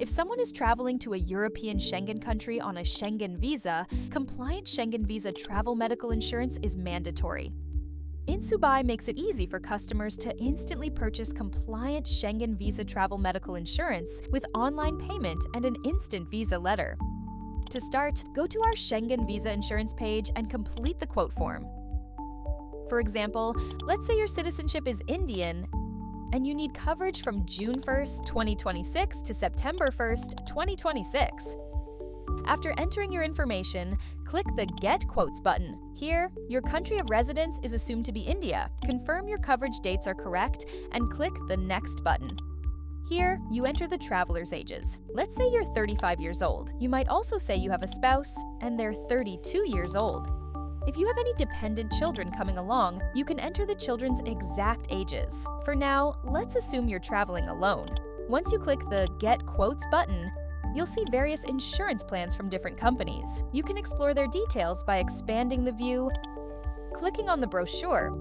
If someone is traveling to a European Schengen country on a Schengen visa, compliant Schengen visa travel medical insurance is mandatory. Insubuy makes it easy for customers to instantly purchase compliant Schengen visa travel medical insurance with online payment and an instant visa letter. To start, go to our Schengen visa insurance page and complete the quote form. For example, let's say your citizenship is Indian and you need coverage from June 1st, 2026 to September 1st, 2026. After entering your information, click the Get Quotes button. Here, your country of residence is assumed to be India. Confirm your coverage dates are correct and click the Next button. Here, you enter the traveler's ages. Let's say you're 35 years old. You might also say you have a spouse and they're 32 years old. If you have any dependent children coming along, you can enter the children's exact ages. For now, let's assume you're traveling alone. Once you click the Get Quotes button, you'll see various insurance plans from different companies. You can explore their details by expanding the view, clicking on the brochure,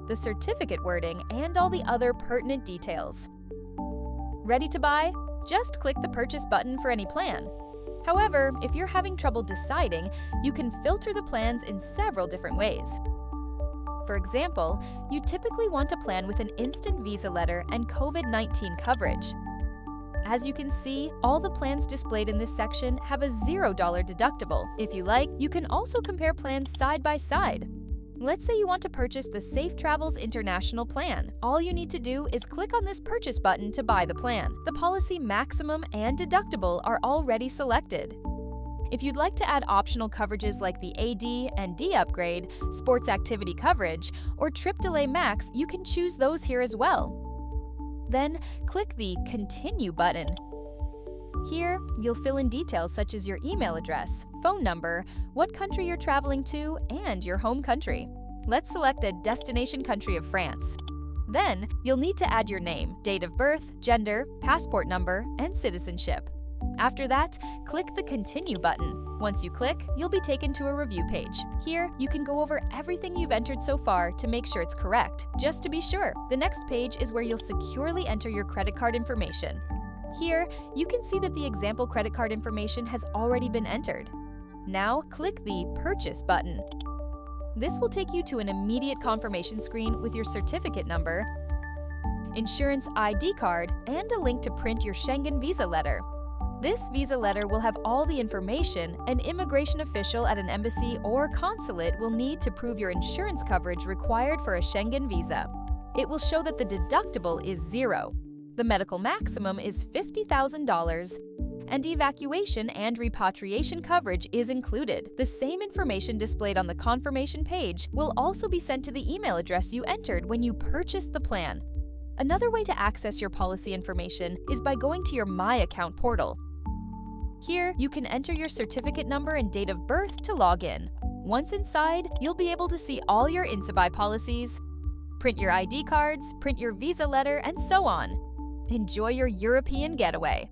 the certificate wording, and all the other pertinent details. Ready to buy? Just click the Purchase button for any plan. However, if you're having trouble deciding, you can filter the plans in several different ways. For example, you typically want a plan with an instant visa letter and COVID-19 coverage. As you can see, all the plans displayed in this section have a $0 deductible. If you like, you can also compare plans side by side. Let's say you want to purchase the Safe Travels International plan. All you need to do is click on this Purchase button to buy the plan. The policy maximum and deductible are already selected. If you'd like to add optional coverages like the AD and D upgrade, sports activity coverage, or trip delay max, you can choose those here as well. Then, click the Continue button. Here, you'll fill in details such as your email address, phone number, what country you're traveling to, and your home country. Let's select a destination country of France. Then, you'll need to add your name, date of birth, gender, passport number, and citizenship. After that, click the Continue button. Once you click, you'll be taken to a review page. Here, you can go over everything you've entered so far to make sure it's correct. Just to be sure, the next page is where you'll securely enter your credit card information. Here, you can see that the example credit card information has already been entered. Now, click the Purchase button. This will take you to an immediate confirmation screen with your certificate number, insurance ID card, and a link to print your Schengen visa letter. This visa letter will have all the information an immigration official at an embassy or consulate will need to prove your insurance coverage required for a Schengen visa. It will show that the deductible is $0. The medical maximum is $50,000, and evacuation and repatriation coverage is included. The same information displayed on the confirmation page will also be sent to the email address you entered when you purchased the plan. Another way to access your policy information is by going to your My Account portal. Here, you can enter your certificate number and date of birth to log in. Once inside, you'll be able to see all your Insubuy policies, print your ID cards, print your visa letter, and so on. Enjoy your European getaway!